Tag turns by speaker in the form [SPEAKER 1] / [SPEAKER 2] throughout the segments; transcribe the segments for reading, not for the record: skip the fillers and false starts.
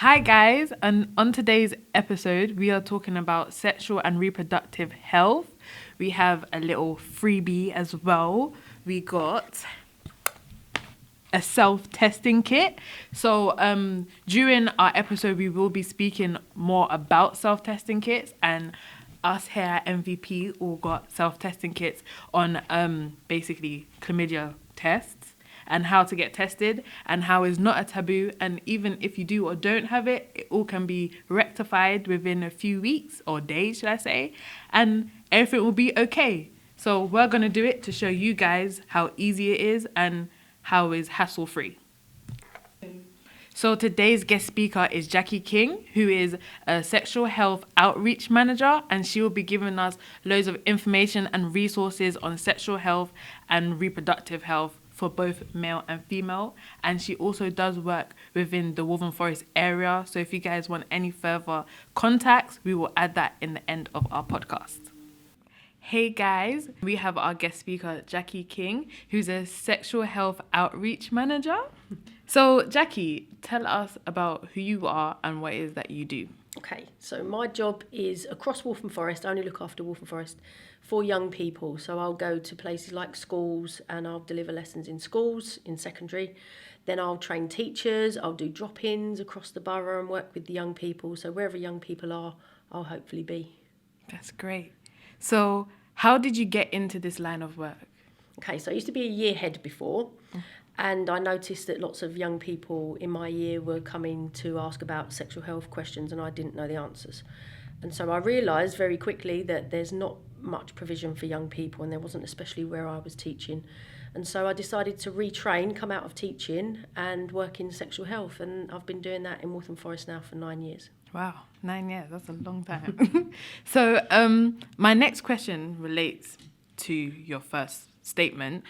[SPEAKER 1] Hi guys, and on today's episode, we are talking about sexual and reproductive health. We have a little freebie as well. We got a self-testing kit. So during our episode, we will be speaking more about self-testing kits, and us here at MVP all got self-testing kits on basically chlamydia tests and how to get tested and how it's not a taboo, and even if you do or don't have it, it all can be rectified within a few weeks or days, should I say, and everything will be okay. So we're going to do it to show you guys how easy it is and how it's hassle-free. So today's guest speaker is Jackie King, who is a sexual health outreach manager, and she will be giving us loads of information and resources on sexual health and reproductive health for both male and female. And she also does work within the Waltham Forest area. So if you guys want any further contacts, we will add that in the end of our podcast. Hey guys, we have our guest speaker, Jackie King, who's a sexual health outreach manager. So Jackie, tell us about who you are and what it is that you do.
[SPEAKER 2] Okay, so my job is across Waltham Forest. I only look after Waltham Forest for young people. So I'll go to places like schools and I'll deliver lessons in schools, in secondary. Then I'll train teachers, I'll do drop-ins across the borough and work with the young people. So wherever young people are, I'll hopefully be.
[SPEAKER 1] That's great. So how did you get into this line of work?
[SPEAKER 2] Okay, so I used to be a year head before. And I noticed that lots of young people in my year were coming to ask about sexual health questions and I didn't know the answers. And so I realised very quickly that there's not much provision for young people, and there wasn't, especially where I was teaching. And so I decided to retrain, come out of teaching and work in sexual health. And I've been doing that in Waltham Forest now for 9 years.
[SPEAKER 1] Wow, 9 years, that's a long time. So my next question relates to your first statement.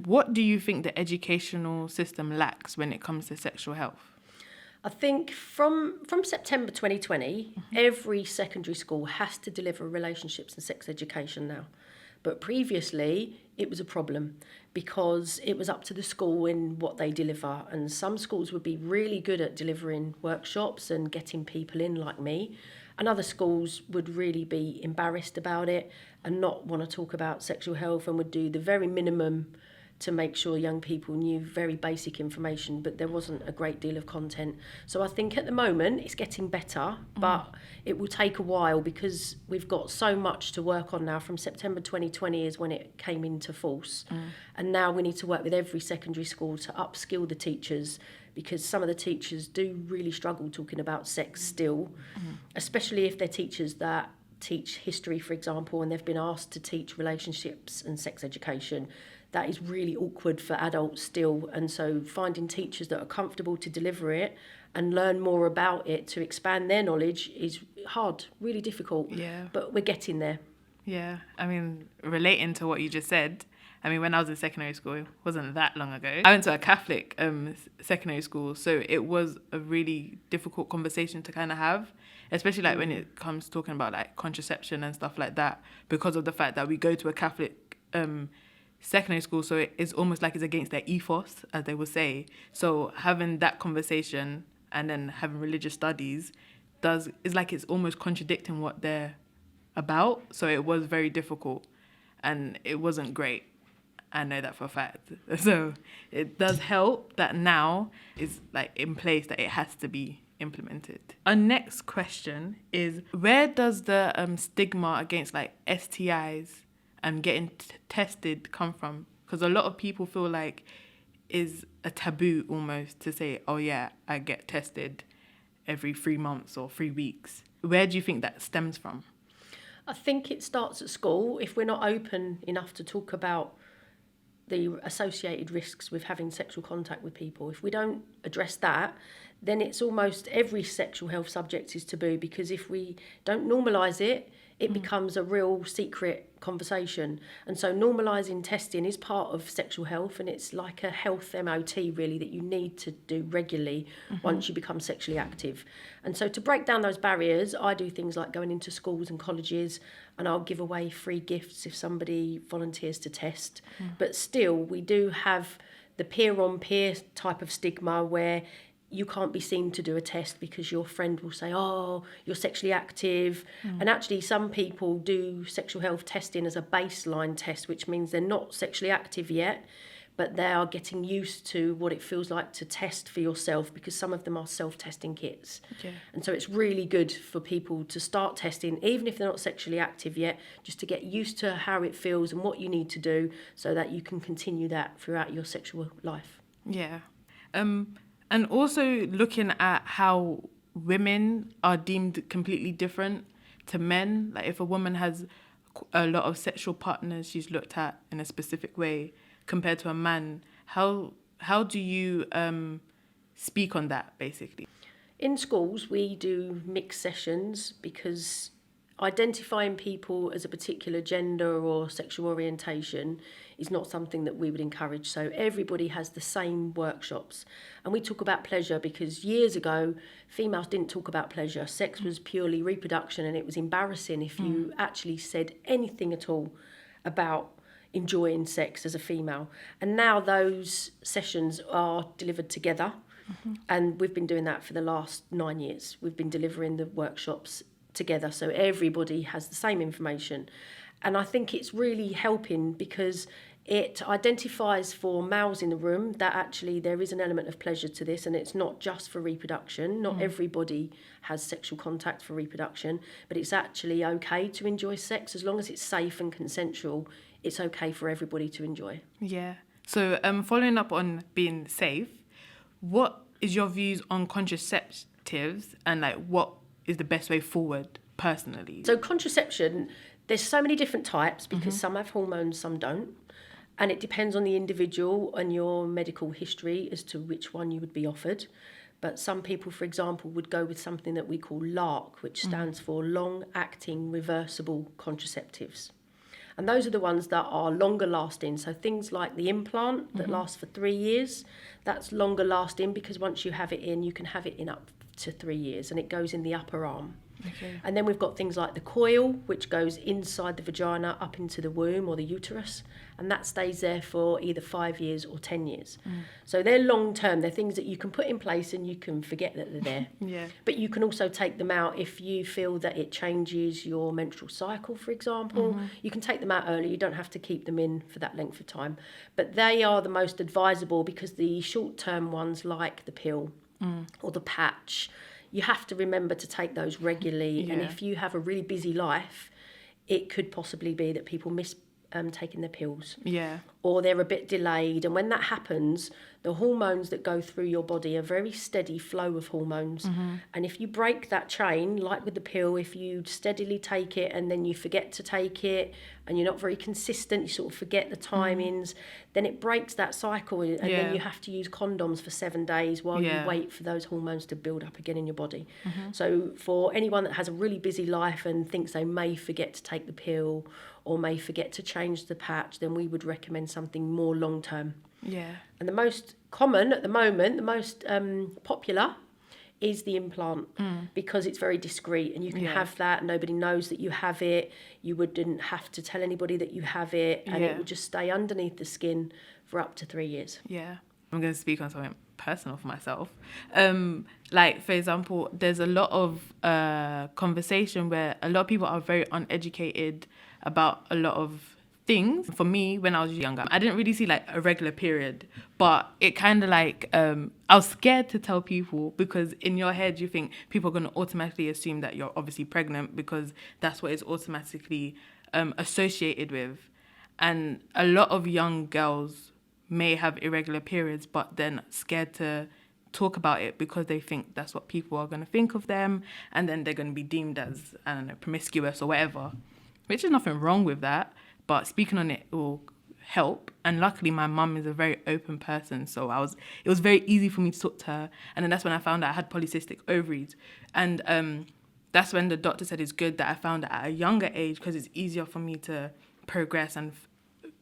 [SPEAKER 1] What do you think the educational system lacks when it comes to sexual health?
[SPEAKER 2] I think from September 2020, every secondary school has to deliver relationships and sex education now. But previously, it was a problem because it was up to the school in what they deliver. And some schools would be really good at delivering workshops and getting people in like me. And other schools would really be embarrassed about it and not want to talk about sexual health and would do the very minimum to make sure young people knew very basic information, but there wasn't a great deal of content. So I think at the moment it's getting better, but it will take a while because we've got so much to work on now. From September 2020 is when it came into force. And now we need to work with every secondary school to upskill the teachers, because some of the teachers do really struggle talking about sex still, especially if they're teachers that teach history, for example, and they've been asked to teach relationships and sex education. That is really awkward for adults still. And so finding teachers that are comfortable to deliver it and learn more about it to expand their knowledge is hard, really difficult.
[SPEAKER 1] Yeah.
[SPEAKER 2] But we're getting there.
[SPEAKER 1] Yeah, I mean, relating to what you just said, I mean, when I was in secondary school, it wasn't that long ago. I went to a Catholic secondary school, so it was a really difficult conversation to kind of have, especially like when it comes to talking about like contraception and stuff like that, because of the fact that we go to a Catholic secondary school, so it's almost like it's against their ethos, as they would say. So having that conversation and then having religious studies is like it's almost contradicting what they're about. So it was very difficult and it wasn't great. I know that for a fact. So it does help that now is like in place that it has to be implemented. Our next question is, where does the stigma against like STIs and getting tested come from? Because a lot of people feel like is a taboo almost to say, oh yeah, I get tested every 3 months or 3 weeks. Where do you think that stems from?
[SPEAKER 2] I think it starts at school. If we're not open enough to talk about the associated risks with having sexual contact with people, if we don't address that, then it's almost every sexual health subject is taboo, because if we don't normalise it, it becomes a real secret conversation. And so normalising testing is part of sexual health, and it's like a health MOT really that you need to do regularly once you become sexually active. And so to break down those barriers, I do things like going into schools and colleges, and I'll give away free gifts if somebody volunteers to test. But still, we do have the peer-on-peer type of stigma where you can't be seen to do a test because your friend will say, oh, you're sexually active. And actually some people do sexual health testing as a baseline test, which means they're not sexually active yet, but they are getting used to what it feels like to test for yourself, because some of them are self-testing kits.
[SPEAKER 1] Okay.
[SPEAKER 2] And so it's really good for people to start testing, even if they're not sexually active yet, just to get used to how it feels and what you need to do so that you can continue that throughout your sexual life.
[SPEAKER 1] Yeah. And also looking at how women are deemed completely different to men. Like if a woman has a lot of sexual partners, she's looked at in a specific way compared to a man. How do you speak on that, basically?
[SPEAKER 2] In schools, we do mixed sessions because identifying people as a particular gender or sexual orientation is not something that we would encourage. So everybody has the same workshops. And we talk about pleasure because years ago, females didn't talk about pleasure. Sex was purely reproduction, and it was embarrassing if you actually said anything at all about enjoying sex as a female. And now those sessions are delivered together. And we've been doing that for the last 9 years. We've been delivering the workshops together, so everybody has the same information. And I think it's really helping because it identifies for males in the room that actually there is an element of pleasure to this, and it's not just for reproduction. Not everybody has sexual contact for reproduction, but it's actually okay to enjoy sex as long as it's safe and consensual. It's okay for everybody to enjoy.
[SPEAKER 1] Yeah. So following up on being safe, what is your views on contraceptives and like what is the best way forward personally?
[SPEAKER 2] So contraception, there's so many different types because some have hormones, some don't. And it depends on the individual and your medical history as to which one you would be offered. But some people, for example, would go with something that we call LARC, which stands for long-acting reversible contraceptives. And those are the ones that are longer lasting. So things like the implant that lasts for 3 years, that's longer lasting because once you have it in, you can have it in up to 3 years, and it goes in the upper arm.
[SPEAKER 1] Okay.
[SPEAKER 2] And then we've got things like the coil, which goes inside the vagina up into the womb or the uterus, and that stays there for either 5 years or 10 years. So they're long term. They're things that you can put in place and you can forget that they're there.
[SPEAKER 1] Yeah.
[SPEAKER 2] But you can also take them out if you feel that it changes your menstrual cycle, for example. You can take them out early. You don't have to keep them in for that length of time. But they are the most advisable because the short-term ones like the pill or the patch, you have to remember to take those regularly.
[SPEAKER 1] Yeah.
[SPEAKER 2] And if you have a really busy life, it could possibly be that people miss taking their pills.
[SPEAKER 1] Yeah.
[SPEAKER 2] Or they're a bit delayed. And when that happens, the hormones that go through your body are very steady flow of hormones. And if you break that chain, like with the pill, if you steadily take it and then you forget to take it and you're not very consistent, you sort of forget the timings, then it breaks that cycle, and then you have to use condoms for 7 days while you wait for those hormones to build up again in your body. So for anyone that has a really busy life and thinks they may forget to take the pill or may forget to change the patch, then we would recommend something more long term.
[SPEAKER 1] Yeah.
[SPEAKER 2] And the most common at the moment, the most popular, is the implant because it's very discreet and you can have that. Nobody knows that you have it. You wouldn't have to tell anybody that you have it, and it would just stay underneath the skin for up to 3 years.
[SPEAKER 1] Yeah. I'm going to speak on something personal for myself. Like, for example, there's a lot of conversation where a lot of people are very uneducated about a lot of things. For me, when I was younger, I didn't really see like a regular period, but it kind of like, I was scared to tell people because in your head you think people are going to automatically assume that you're obviously pregnant because that's what it's automatically associated with. And a lot of young girls may have irregular periods, but then scared to talk about it because they think that's what people are going to think of them, and then they're going to be deemed as, I don't know, promiscuous or whatever, which is nothing wrong with that, but speaking on it will help. And luckily my mum is a very open person, so it was very easy for me to talk to her. And then that's when I found out I had polycystic ovaries, and that's when the doctor said it's good that I found it at a younger age because it's easier for me to progress, and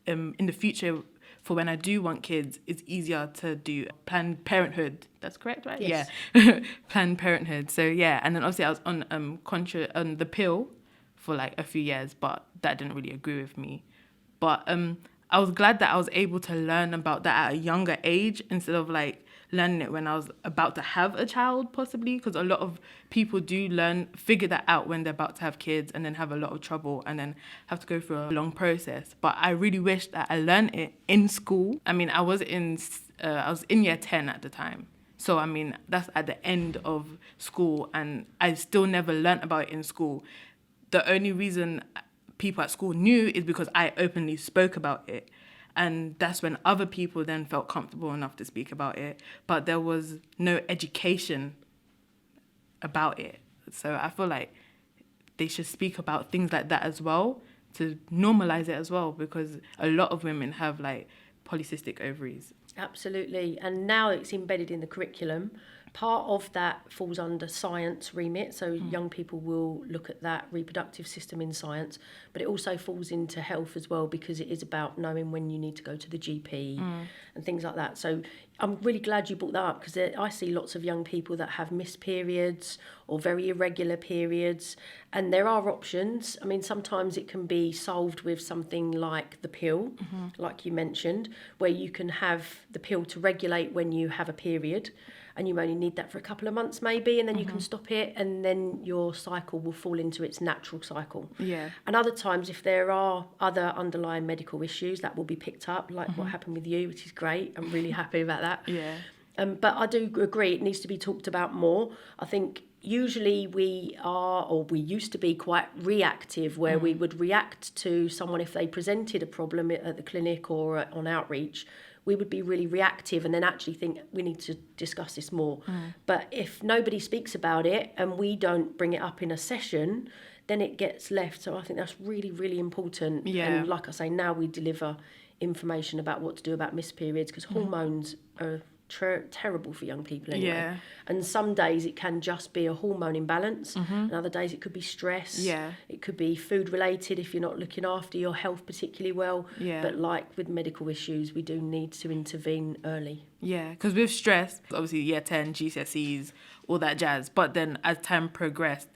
[SPEAKER 1] in the future, for when I do want kids, it's easier to do Planned Parenthood. That's correct, right?
[SPEAKER 2] Yes.
[SPEAKER 1] Yeah. Planned Parenthood. So yeah, and then obviously I was on on the pill for like a few years, but that didn't really agree with me. But I was glad that I was able to learn about that at a younger age instead of like learning it when I was about to have a child, possibly, because a lot of people do figure that out when they're about to have kids and then have a lot of trouble and then have to go through a long process. But I really wish that I learned it in school. I mean, I was in year 10 at the time. So, I mean, that's at the end of school, and I still never learnt about it in school. The only reason people at school knew is because I openly spoke about it. And that's when other people then felt comfortable enough to speak about it. But there was no education about it. So I feel like they should speak about things like that as well, to normalize it as well, because a lot of women have like polycystic ovaries.
[SPEAKER 2] Absolutely. And now it's embedded in the curriculum. Part of that falls under science remit, so young people will look at that reproductive system in science, but it also falls into health as well, because it is about knowing when you need to go to the GP and things like that. So I'm really glad you brought that up, because I see lots of young people that have missed periods or very irregular periods, and there are options. I mean, sometimes it can be solved with something like the pill, like you mentioned, where you can have the pill to regulate when you have a period, and you only need that for a couple of months maybe, and then you can stop it, and then your cycle will fall into its natural cycle.
[SPEAKER 1] Yeah.
[SPEAKER 2] And other times, if there are other underlying medical issues, that will be picked up, like what happened with you, which is great. I'm really happy about that.
[SPEAKER 1] Yeah.
[SPEAKER 2] But I do agree, it needs to be talked about more. I think usually we used to be quite reactive, where we would react to someone if they presented a problem at the clinic or on outreach. We would be really reactive and then actually think we need to discuss this more. But if nobody speaks about it and we don't bring it up in a session, then it gets left. So I think that's really, really important.
[SPEAKER 1] Yeah.
[SPEAKER 2] And like I say, now we deliver information about what to do about missed periods, because hormones are terrible for young people anyway.
[SPEAKER 1] Yeah.
[SPEAKER 2] And some days it can just be a hormone imbalance, and other days it could be stress.
[SPEAKER 1] Yeah.
[SPEAKER 2] It could be food related if you're not looking after your health particularly well.
[SPEAKER 1] Yeah.
[SPEAKER 2] But like with medical issues, we do need to intervene early.
[SPEAKER 1] Yeah, because with stress, obviously year 10, GCSEs, all that jazz. But then as time progressed,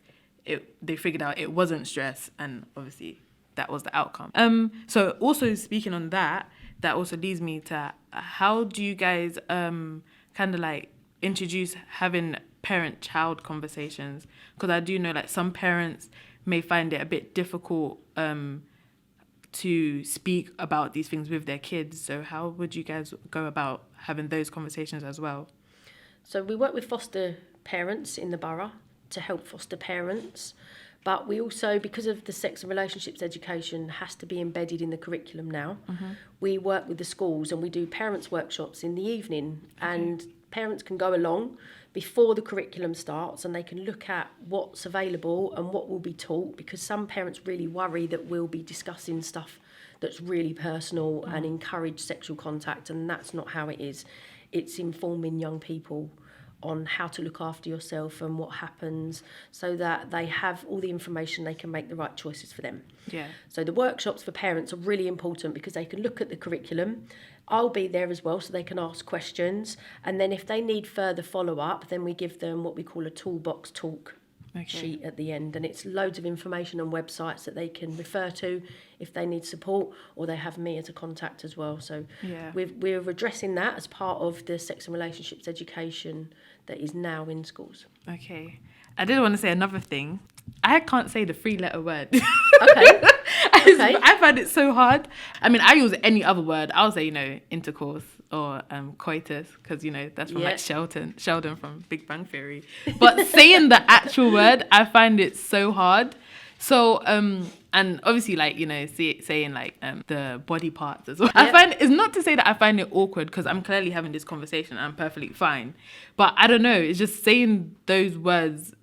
[SPEAKER 1] they figured out it wasn't stress, and obviously that was the outcome. So also speaking on that also leads me to how do you guys kind of like introduce having parent-child conversations? Because I do know like some parents may find it a bit difficult to speak about these things with their kids. So how would you guys go about having those conversations as well?
[SPEAKER 2] So we work with foster parents in the borough to help foster parents. But we also, because of the sex and relationships education has to be embedded in the curriculum now, we work with the schools and we do parents' workshops in the evening. And parents can go along before the curriculum starts and they can look at what's available and what will be taught, because some parents really worry that we'll be discussing stuff that's really personal and encourage sexual contact, and that's not how it is. It's informing young people on how to look after yourself and what happens, so that they have all the information, they can make the right choices for them.
[SPEAKER 1] Yeah.
[SPEAKER 2] So the workshops for parents are really important because they can look at the curriculum. I'll be there as well, so they can ask questions. And then if they need further follow-up, then we give them what we call a toolbox talk sheet at the end. And it's loads of information and websites that they can refer to if they need support, or they have me as a contact as well. So we're addressing that as part of the sex and relationships education that is now in schools.
[SPEAKER 1] Okay. I did want to say another thing. I can't say the 3-letter word.
[SPEAKER 2] Okay.
[SPEAKER 1] I find it so hard. I mean, I use any other word. I'll say, intercourse or coitus, because, that's from like Sheldon from Big Bang Theory. But saying the actual word, I find it so hard. So, and obviously, like, saying like the body parts as well. Yep. I find it's not to say that I find it awkward, because I'm clearly having this conversation and I'm perfectly fine. But I don't know, it's just saying those words,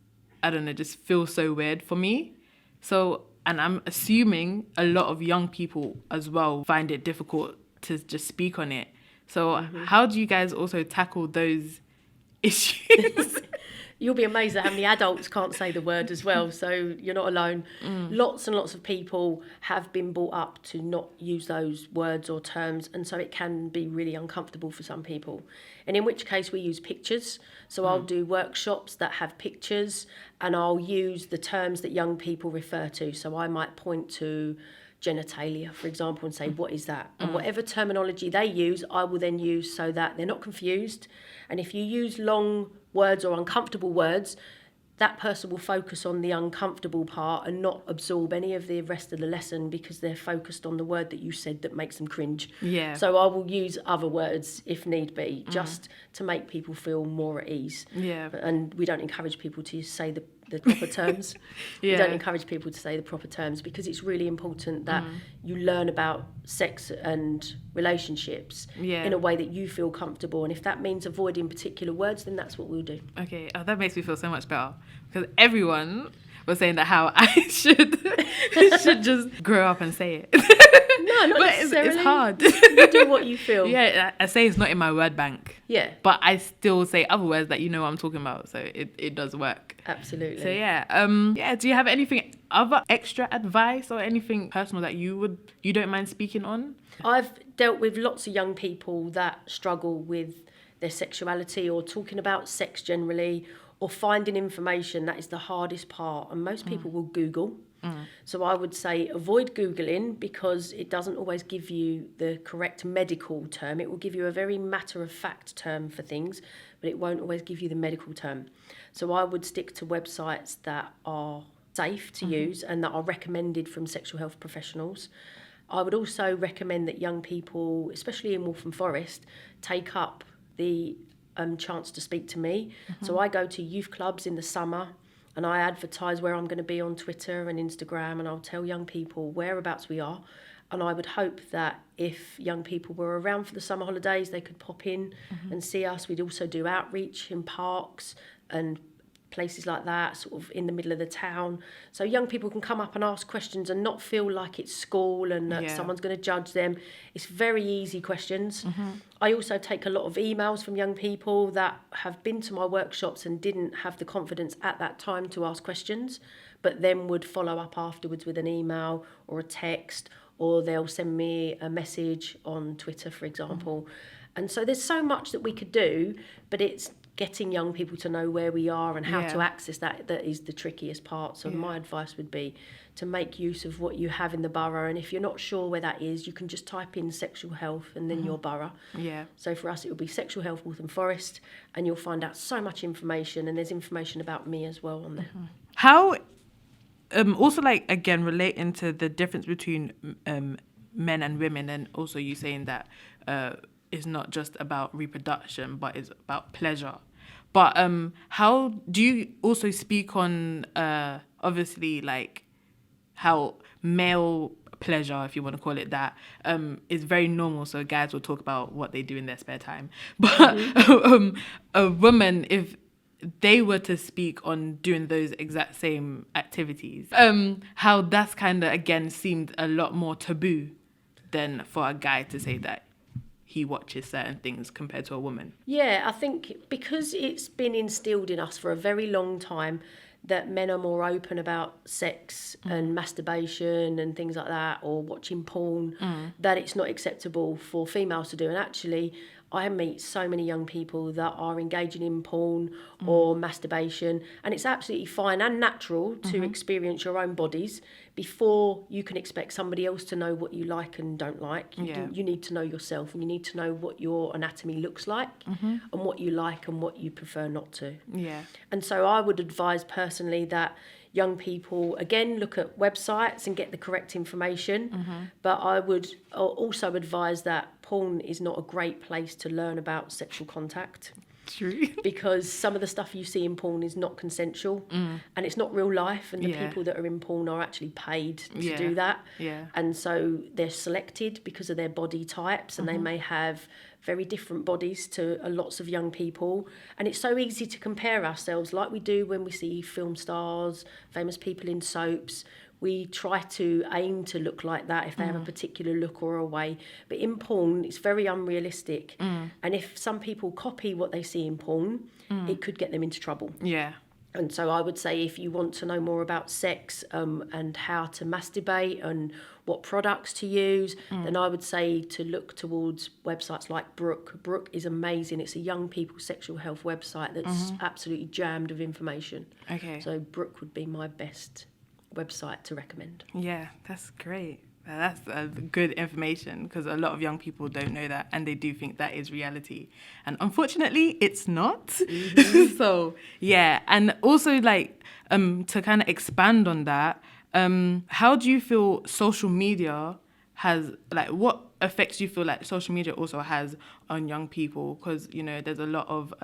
[SPEAKER 1] I don't know, just feels so weird for me. So, and I'm assuming a lot of young people as well find it difficult to just speak on it. So how do you guys also tackle those issues?
[SPEAKER 2] You'll be amazed at how many adults can't say the word as well, so you're not alone. Lots and lots of people have been brought up to not use those words or terms, and so it can be really uncomfortable for some people. And in which case we use pictures. So I'll do workshops that have pictures, and I'll use the terms that young people refer to. So I might point to genitalia, for example, and say, what is that? And whatever terminology they use, I will then use so that they're not confused. And if you use long words or uncomfortable words, that person will focus on the uncomfortable part and not absorb any of the rest of the lesson because they're focused on the word that you said that makes them cringe.
[SPEAKER 1] Yeah.
[SPEAKER 2] So I will use other words if need be, just to make people feel more at ease.
[SPEAKER 1] Yeah.
[SPEAKER 2] And we don't encourage people to say the proper terms.
[SPEAKER 1] Yeah.
[SPEAKER 2] We don't encourage people to say the proper terms because it's really important that you learn about sex and relationships in a way that you feel comfortable. And if that means avoiding particular words, then that's what we'll do.
[SPEAKER 1] Okay, that makes me feel so much better because everyone was saying that how I should just grow up and say it.
[SPEAKER 2] No, not
[SPEAKER 1] but
[SPEAKER 2] necessarily.
[SPEAKER 1] it's hard.
[SPEAKER 2] You do what you feel.
[SPEAKER 1] Yeah, I say it's not in my word bank.
[SPEAKER 2] Yeah.
[SPEAKER 1] But I still say other words that you know what I'm talking about, so it does work.
[SPEAKER 2] Absolutely.
[SPEAKER 1] So yeah, do you have anything other extra advice or anything personal that you don't mind speaking on?
[SPEAKER 2] I've dealt with lots of young people that struggle with their sexuality or talking about sex generally or finding information. That is the hardest part, and most people will Google. So I would say avoid Googling because it doesn't always give you the correct medical term. It will give you a very matter-of-fact term for things, but it won't always give you the medical term. So I would stick to websites that are safe to use and that are recommended from sexual health professionals. I would also recommend that young people, especially in Waltham Forest, take up the chance to speak to me. So I go to youth clubs in the summer and I advertise where I'm going to be on Twitter and Instagram, and I'll tell young people whereabouts we are. And I would hope that if young people were around for the summer holidays, they could pop in and see us. We'd also do outreach in parks and places like that, sort of in the middle of the town. So young people can come up and ask questions and not feel like it's school and that someone's going to judge them. It's very easy questions. I also take a lot of emails from young people that have been to my workshops and didn't have the confidence at that time to ask questions, but then would follow up afterwards with an email or a text, or they'll send me a message on Twitter, for example. And so there's so much that we could do, but it's getting young people to know where we are and how to access that is the trickiest part. So my advice would be to make use of what you have in the borough, and if you're not sure where that is, you can just type in sexual health and then your borough. So for us it would be sexual health Waltham Forest, and you'll find out so much information, and there's information about me as well on there.
[SPEAKER 1] How also, like, again, relating to the difference between men and women, and also you saying that it's not just about reproduction but it's about pleasure. But how do you also speak on obviously, like, how male pleasure, if you want to call it that, is very normal, so guys will talk about what they do in their spare time, but a woman, if they were to speak on doing those exact same activities, how that's kind of, again, seemed a lot more taboo than for a guy to say that he watches certain things compared to a woman.
[SPEAKER 2] Yeah, I think because it's been instilled in us for a very long time that men are more open about sex and masturbation and things like that, or watching porn, that it's not acceptable for females to do. And actually, I meet so many young people that are engaging in porn or masturbation, and it's absolutely fine and natural to experience your own bodies before you can expect somebody else to know what you like and don't like. You need to know yourself, and you need to know what your anatomy looks like and what you like and what you prefer not to. And so I would advise personally that young people, again, look at websites and get the correct information. But I would also advise that porn is not a great place to learn about sexual contact.
[SPEAKER 1] True.
[SPEAKER 2] Because some of the stuff you see in porn is not consensual and it's not real life, and the people that are in porn are actually paid to do that. And so they're selected because of their body types, and they may have very different bodies to lots of young people. And it's so easy to compare ourselves like we do when we see film stars, famous people in soaps. We try to aim to look like that if they have a particular look or a way. But in porn, it's very unrealistic. And if some people copy what they see in porn, it could get them into trouble. And so I would say if you want to know more about sex and how to masturbate and what products to use, then I would say to look towards websites like Brook. Brook is amazing. It's a young people's sexual health website that's absolutely jammed with information. So Brook would be my best website to recommend.
[SPEAKER 1] Yeah, that's great. That's good information because a lot of young people don't know that and they do think that is reality. And unfortunately, it's not. Mm-hmm. So, yeah. And also, like, to kind of expand on that, how do you feel social media has, like, what effects do you feel like social media also has on young people? Because, you know, there's a lot of...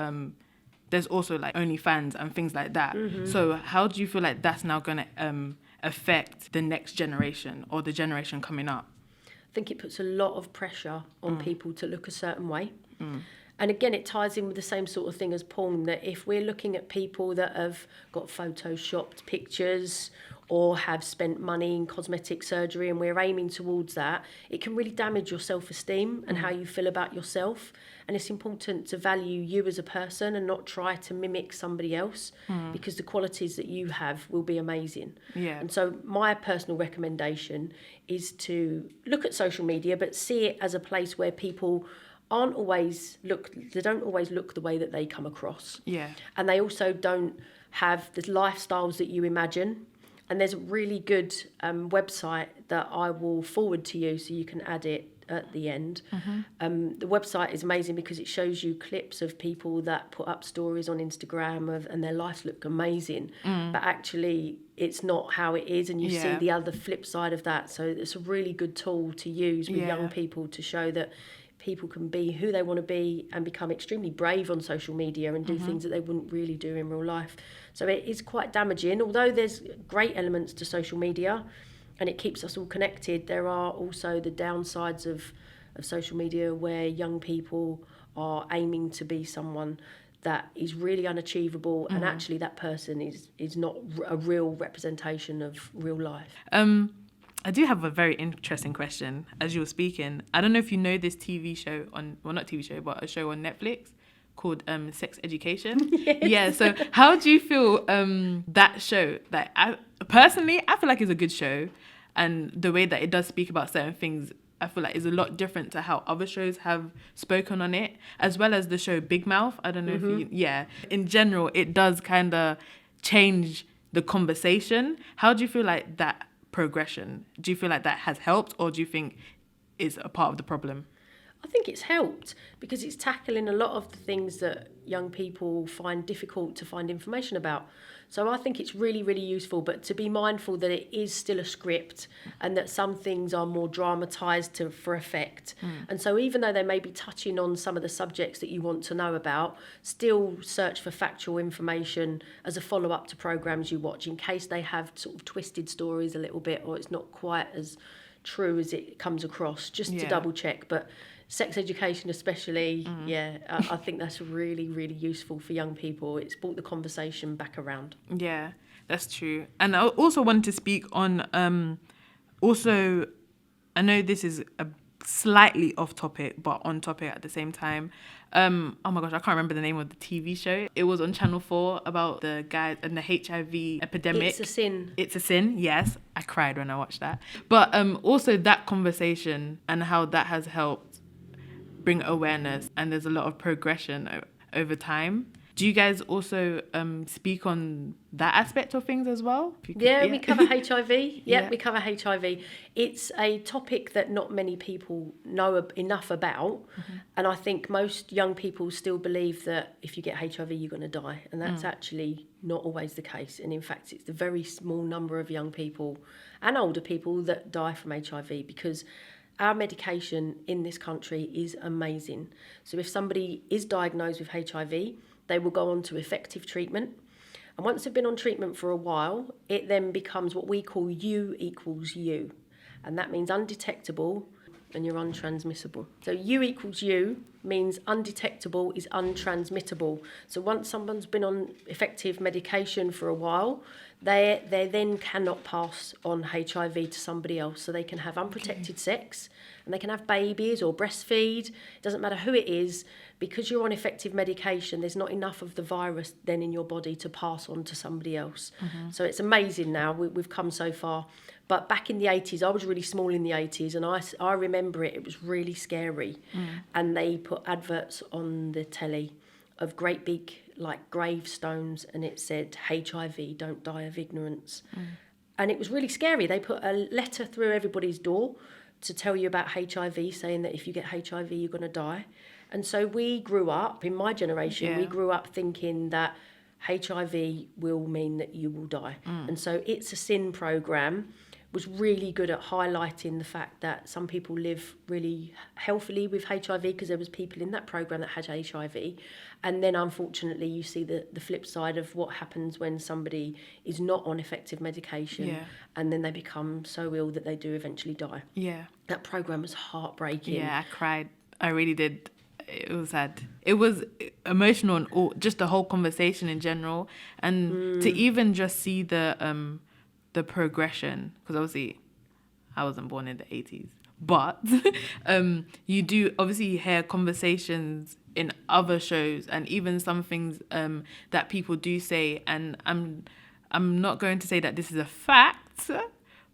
[SPEAKER 1] there's also like OnlyFans and things like that. Mm-hmm. So how do you feel like that's now going to affect the next generation or the generation coming up?
[SPEAKER 2] I think it puts a lot of pressure on people to look a certain way. And again, it ties in with the same sort of thing as porn, that if we're looking at people that have got photoshopped pictures or have spent money in cosmetic surgery and we're aiming towards that, it can really damage your self-esteem and how you feel about yourself. And it's important to value you as a person and not try to mimic somebody else, because the qualities that you have will be amazing.
[SPEAKER 1] Yeah.
[SPEAKER 2] And so my personal recommendation is to look at social media, but see it as a place where people they don't always look the way that they come across.
[SPEAKER 1] Yeah.
[SPEAKER 2] And they also don't have the lifestyles that you imagine. And there's a really good website that I will forward to you so you can add it at the end. Mm-hmm. The website is amazing because it shows you clips of people that put up stories on Instagram and their lives look amazing. But actually, it's not how it is, and you see the other flip side of that. So it's a really good tool to use with young people to show that people can be who they want to be and become extremely brave on social media and do things that they wouldn't really do in real life. So it is quite damaging. Although there's great elements to social media and it keeps us all connected, there are also the downsides of social media where young people are aiming to be someone that is really unachievable, and actually that person is not a real representation of real life.
[SPEAKER 1] I do have a very interesting question as you were speaking. I don't know if you know this TV show not TV show, but a show on Netflix called Sex Education.
[SPEAKER 2] Yes.
[SPEAKER 1] Yeah, so how do you feel that show? Like, I feel like it's a good show, and the way that it does speak about certain things, I feel like is a lot different to how other shows have spoken on it, as well as the show Big Mouth. I don't know if you... Yeah. In general, it does kind of change the conversation. How do you feel like that progression, do you feel like that has helped, or do you think it's a part of the problem?
[SPEAKER 2] I think it's helped because it's tackling a lot of the things that young people find difficult to find information about. So I think it's really, really useful, but to be mindful that it is still a script and that some things are more dramatised for effect. And so even though they may be touching on some of the subjects that you want to know about, still search for factual information as a follow-up to programmes you watch in case they have sort of twisted stories a little bit or it's not quite as true as it comes across, just to double check. But sex education especially, I think that's really, really useful for young people. It's brought the conversation back around.
[SPEAKER 1] Yeah, that's true. And I also wanted to speak on, also, I know this is a slightly off topic, but on topic at the same time. Oh my gosh, I can't remember the name of the TV show. It was on Channel 4 about the guy and the HIV epidemic.
[SPEAKER 2] It's a Sin.
[SPEAKER 1] It's a Sin, yes. I cried when I watched that. But also that conversation and how that has helped bring awareness, and there's a lot of progression over time. Do you guys also speak on that aspect of things as well?
[SPEAKER 2] We cover HIV. We cover HIV. It's a topic that not many people know enough about. And I think most young people still believe that if you get HIV, you're going to die. And that's actually not always the case. And in fact, it's the very small number of young people and older people that die from HIV, because our medication in this country is amazing. So if somebody is diagnosed with HIV, they will go on to effective treatment. And once they've been on treatment for a while, it then becomes what we call U equals U. And that means undetectable and you're untransmissible. So U equals U means undetectable is untransmittable. So once someone's been on effective medication for a while, they then cannot pass on HIV to somebody else. So they can have unprotected sex and they can have babies or breastfeed. It doesn't matter who it is. Because you're on effective medication, there's not enough of the virus then in your body to pass on to somebody else. So it's amazing now. We've come so far. But back in the 80s, I was really small in the 80s, and I remember it. It was really scary. And they put adverts on the telly of great big, like, gravestones, and it said, HIV, don't die of ignorance. And it was really scary. They put a letter through everybody's door to tell you about HIV, saying that if you get HIV, you're going to die. And so we grew up, in my generation, we grew up thinking that HIV will mean that you will die. And so It's a Sin program was really good at highlighting the fact that some people live really healthily with HIV because there was people in that program that had HIV. And then unfortunately you see the flip side of what happens when somebody is not on effective medication and then they become so ill that they do eventually die.
[SPEAKER 1] Yeah.
[SPEAKER 2] That program was heartbreaking.
[SPEAKER 1] Yeah, I cried. I really did. It was sad. It was emotional and all, just the whole conversation in general. And to even just see the progression, because obviously I wasn't born in the 80s, but you do obviously hear conversations in other shows and even some things that people do say, and I'm not going to say that this is a fact,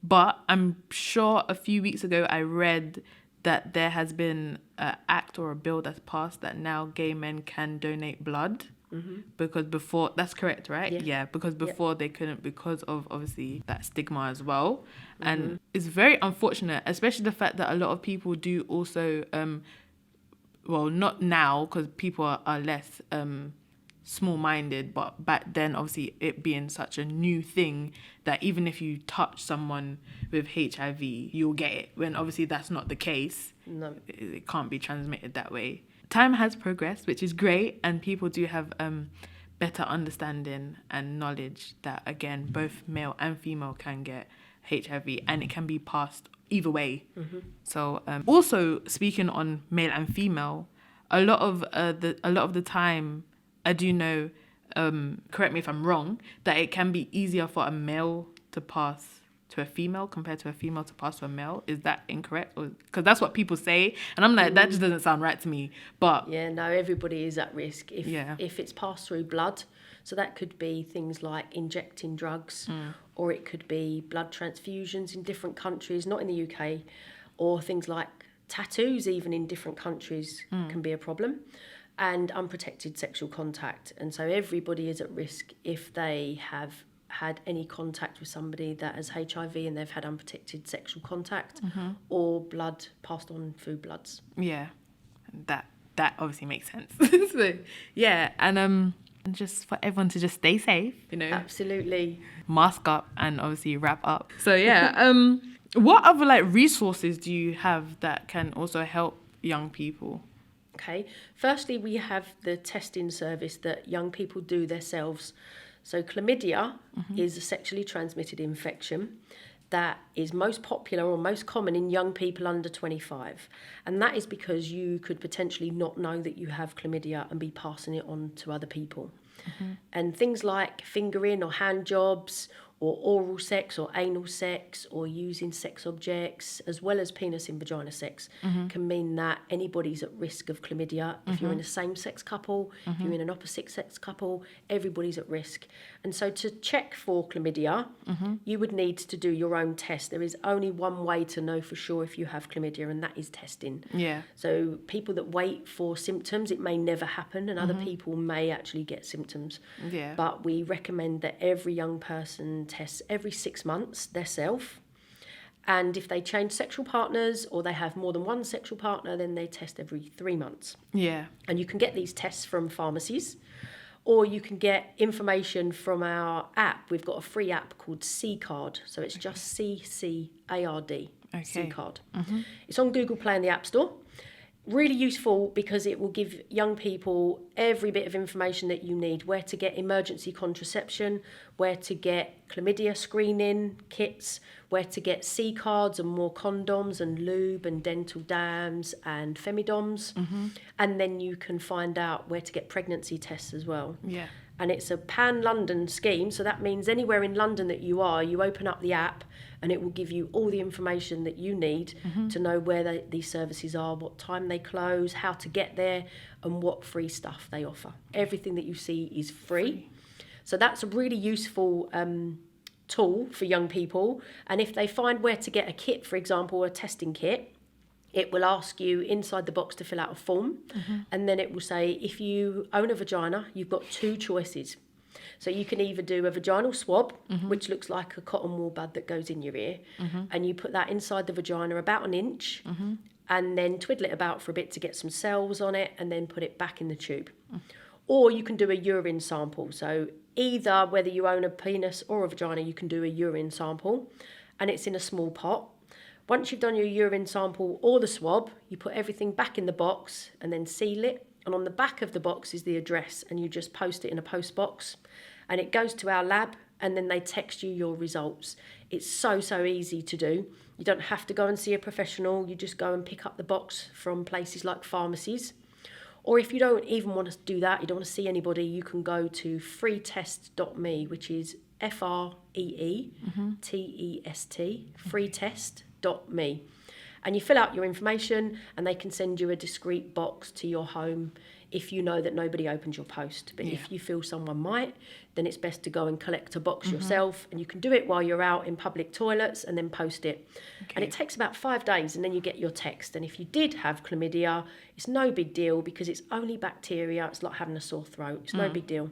[SPEAKER 1] but I'm sure a few weeks ago I read that there has been an act or a bill that's passed that now gay men can donate blood. Because before, that's correct, right? Yeah, because before they couldn't because of obviously that stigma as well. And it's very unfortunate, especially the fact that a lot of people do also, well, not now because people are less small-minded, but back then obviously it being such a new thing that even if you touch someone with HIV, you'll get it, when obviously that's not the case.
[SPEAKER 2] No.
[SPEAKER 1] It can't be transmitted that way. Time has progressed, which is great, and people do have better understanding and knowledge that, again, both male and female can get HIV and it can be passed either way. So also speaking on male and female, a lot of the time I do know, correct me if I'm wrong, that it can be easier for a male to pass to a female compared to a female to pass to a male. Is that incorrect? Because that's what people say, and I'm like, that just doesn't sound right to me. But
[SPEAKER 2] yeah, no, everybody is at risk if it's passed through blood. So that could be things like injecting drugs, or it could be blood transfusions in different countries, not in the UK, or things like tattoos even in different countries can be a problem, and unprotected sexual contact. And so everybody is at risk if they have had any contact with somebody that has HIV and they've had unprotected sexual contact, or blood passed on through bloods.
[SPEAKER 1] Yeah, that obviously makes sense. So yeah, and just for everyone to just stay safe,
[SPEAKER 2] Absolutely.
[SPEAKER 1] Mask up and obviously wrap up. So yeah, what other resources do you have that can also help young people?
[SPEAKER 2] Okay, firstly we have the testing service that young people do themselves. So chlamydia is a sexually transmitted infection that is most popular or most common in young people under 25. And that is because you could potentially not know that you have chlamydia and be passing it on to other people. And things like fingering or hand jobs or oral sex or anal sex or using sex objects, as well as penis in vagina sex, can mean that anybody's at risk of chlamydia. If you're in a same-sex couple, if you're in an opposite-sex couple, everybody's at risk. And so to check for chlamydia, you would need to do your own test. There is only one way to know for sure if you have chlamydia, and that is testing.
[SPEAKER 1] Yeah.
[SPEAKER 2] So people that wait for symptoms, it may never happen, and other people may actually get symptoms.
[SPEAKER 1] Yeah.
[SPEAKER 2] But we recommend that every young person tests every 6 months themselves. And if they change sexual partners or they have more than one sexual partner, then they test every 3 months.
[SPEAKER 1] Yeah.
[SPEAKER 2] And you can get these tests from pharmacies, or you can get information from our app. We've got a free app called C-Card. So it's just C-C-A-R-D, C-Card. It's on Google Play and the App Store. Really useful because it will give young people every bit of information that you need: where to get emergency contraception, where to get chlamydia screening kits, where to get C-cards and more condoms and lube and dental dams and femidoms. And then you can find out where to get pregnancy tests as well.
[SPEAKER 1] Yeah.
[SPEAKER 2] And it's a pan-London scheme, so that means anywhere in London that you are, you open up the app and it will give you all the information that you need to know where these services are, what time they close, how to get there, and what free stuff they offer. Everything that you see is free. So that's a really useful tool for young people. And if they find where to get a kit, for example, a testing kit, it will ask you inside the box to fill out a form, and then it will say, if you own a vagina, you've got 2 choices. So you can either do a vaginal swab, which looks like a cotton wool bud that goes in your ear, and you put that inside the vagina about an inch, and then twiddle it about for a bit to get some cells on it, and then put it back in the tube. Or you can do a urine sample. So either, whether you own a penis or a vagina, you can do a urine sample, and it's in a small pot. Once you've done your urine sample or the swab, you put everything back in the box and then seal it. And on the back of the box is the address, and you just post it in a post box, and it goes to our lab, and then they text you your results. It's so easy to do. You don't have to go and see a professional. You just go and pick up the box from places like pharmacies. Or if you don't even want to do that, you don't want to see anybody, you can go to freetest.me, which is FREETEST, freetest.me. And you fill out your information, and they can send you a discreet box to your home if you know that nobody opens your post. But if you feel someone might, then it's best to go and collect a box yourself, and you can do it while you're out in public toilets and then post it. Okay. And it takes about 5 days, and then you get your text. And if you did have chlamydia, it's no big deal because it's only bacteria. It's like having a sore throat. It's no big deal.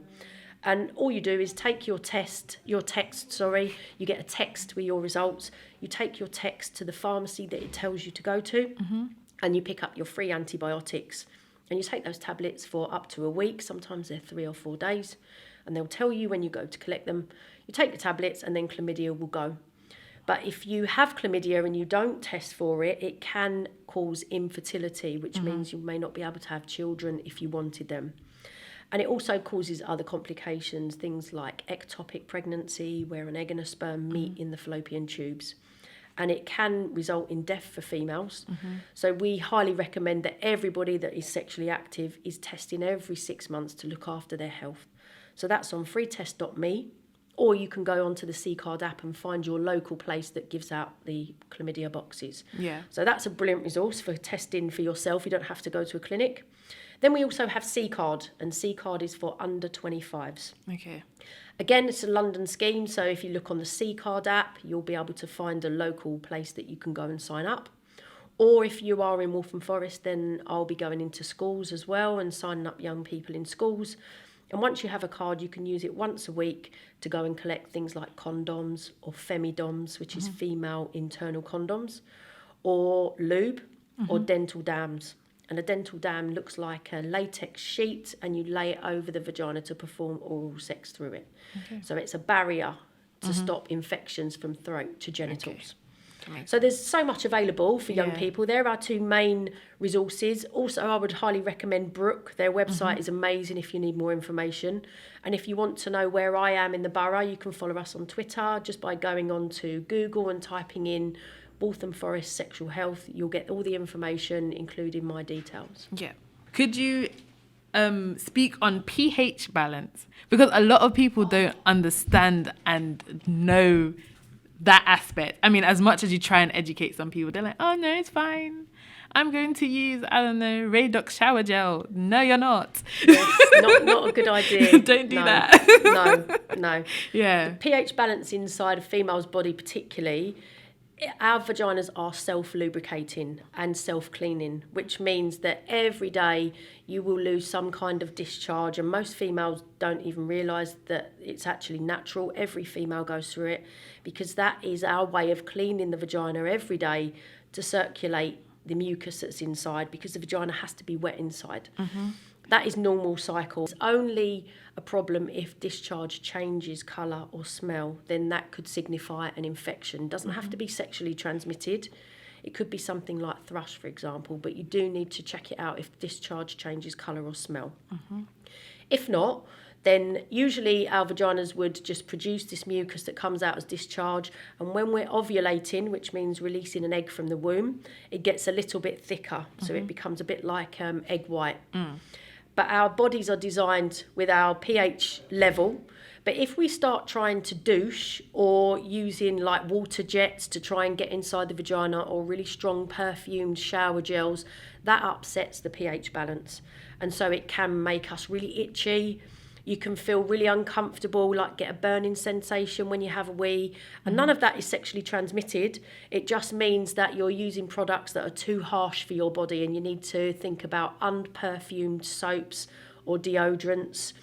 [SPEAKER 2] And all you do is take your text, you get a text with your results. You take your text to the pharmacy that it tells you to go to, and you pick up your free antibiotics. And you take those tablets for up to a week. Sometimes they're 3 or 4 days. And they'll tell you when you go to collect them. You take the tablets, and then chlamydia will go. But if you have chlamydia and you don't test for it, it can cause infertility, which means you may not be able to have children if you wanted them. And it also causes other complications, things like ectopic pregnancy, where an egg and a sperm meet in the fallopian tubes. And it can result in death for females. So we highly recommend that everybody that is sexually active is testing every 6 months to look after their health. So that's on freetest.me, or you can go onto the C-Card app and find your local place that gives out the chlamydia boxes.
[SPEAKER 1] Yeah.
[SPEAKER 2] So that's a brilliant resource for testing for yourself. You don't have to go to a clinic. Then we also have C-Card, and C-Card is for under 25s.
[SPEAKER 1] Okay.
[SPEAKER 2] Again, it's a London scheme, so if you look on the C-Card app, you'll be able to find a local place that you can go and sign up. Or if you are in Waltham Forest, then I'll be going into schools as well and signing up young people in schools. And once you have a card, you can use it once a week to go and collect things like condoms or femidoms, which is female internal condoms, or lube, or dental dams. And a dental dam looks like a latex sheet, and you lay it over the vagina to perform oral sex through it. Okay. So it's a barrier to stop infections from throat to genitals. Okay. So there's so much available for young people. There are 2 main resources. Also, I would highly recommend Brook. Their website is amazing if you need more information. And if you want to know where I am in the borough, you can follow us on Twitter just by going on to Google and typing in Waltham Forest Sexual Health. You'll get all the information, including my details.
[SPEAKER 1] Yeah. Could you speak on pH balance? Because a lot of people don't understand and know that aspect. I mean, as much as you try and educate some people, they're like, oh, no, it's fine. I'm going to use, I don't know, Radox shower gel. No, you're not.
[SPEAKER 2] Yes, not a good idea.
[SPEAKER 1] Don't do that.
[SPEAKER 2] No.
[SPEAKER 1] Yeah.
[SPEAKER 2] The pH balance inside a female's body particularly, our vaginas are self-lubricating and self-cleaning, which means that every day you will lose some kind of discharge, and most females don't even realise that it's actually natural. Every female goes through it because that is our way of cleaning the vagina every day to circulate the mucus that's inside, because the vagina has to be wet inside. That is normal cycle. It's only a problem if discharge changes colour or smell, then that could signify an infection. It doesn't have to be sexually transmitted. It could be something like thrush, for example, but you do need to check it out if discharge changes colour or smell. If not, then usually our vaginas would just produce this mucus that comes out as discharge, and when we're ovulating, which means releasing an egg from the womb, it gets a little bit thicker, so it becomes a bit like egg white. But our bodies are designed with our pH level. But if we start trying to douche or using like water jets to try and get inside the vagina, or really strong perfumed shower gels, that upsets the pH balance. And so it can make us really itchy. You can feel really uncomfortable, like get a burning sensation when you have a wee. And none of that is sexually transmitted. It just means that you're using products that are too harsh for your body, and you need to think about unperfumed soaps or deodorants.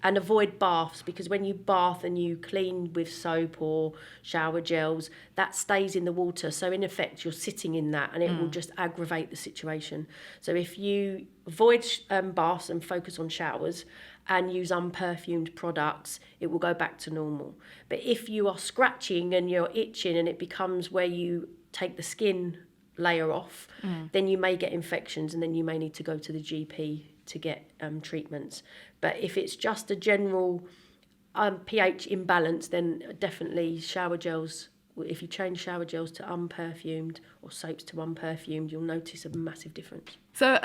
[SPEAKER 2] And avoid baths, because when you bath and you clean with soap or shower gels, that stays in the water. So in effect, you're sitting in that and it will just aggravate the situation. So if you avoid baths and focus on showers and use unperfumed products, it will go back to normal. But if you are scratching and you're itching and it becomes where you take the skin layer off, then you may get infections and then you may need to go to the GP to get treatments. But if it's just a general pH imbalance, then definitely shower gels. If you change shower gels to unperfumed or soaps to unperfumed, you'll notice a massive difference.
[SPEAKER 1] So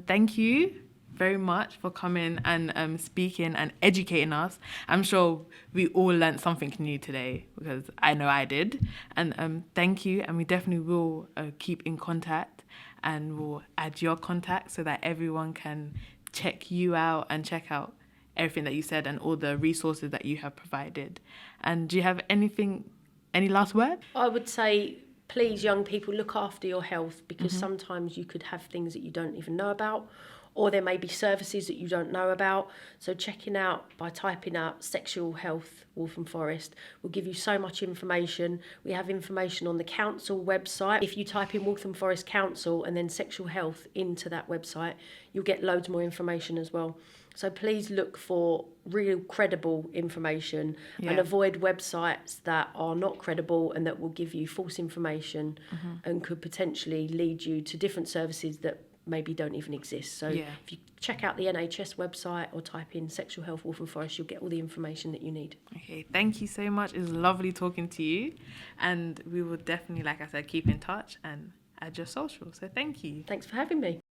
[SPEAKER 1] thank you very much for coming and speaking and educating us. I'm sure we all learned something new today, because I know I did. And thank you, and we definitely will keep in contact, and we'll add your contact so that everyone can check you out and check out everything that you said and all the resources that you have provided. And do you have any last word?
[SPEAKER 2] I would say, please, young people, look after your health, because sometimes you could have things that you don't even know about, or there may be services that you don't know about. So checking out, by typing out sexual health Waltham Forest, will give you so much information. We have information on the council website. If you type in Waltham Forest Council and then sexual health into that website, you'll get loads more information as well. So please look for real credible information and avoid websites that are not credible and that will give you false information and could potentially lead you to different services that maybe don't even exist. So if you check out the NHS website or type in sexual health Waltham Forest, you'll get all the information that you need.
[SPEAKER 1] Okay, thank you so much. It was lovely talking to you, and we will definitely, like I said, keep in touch and add your social. So thank you.
[SPEAKER 2] Thanks for having me.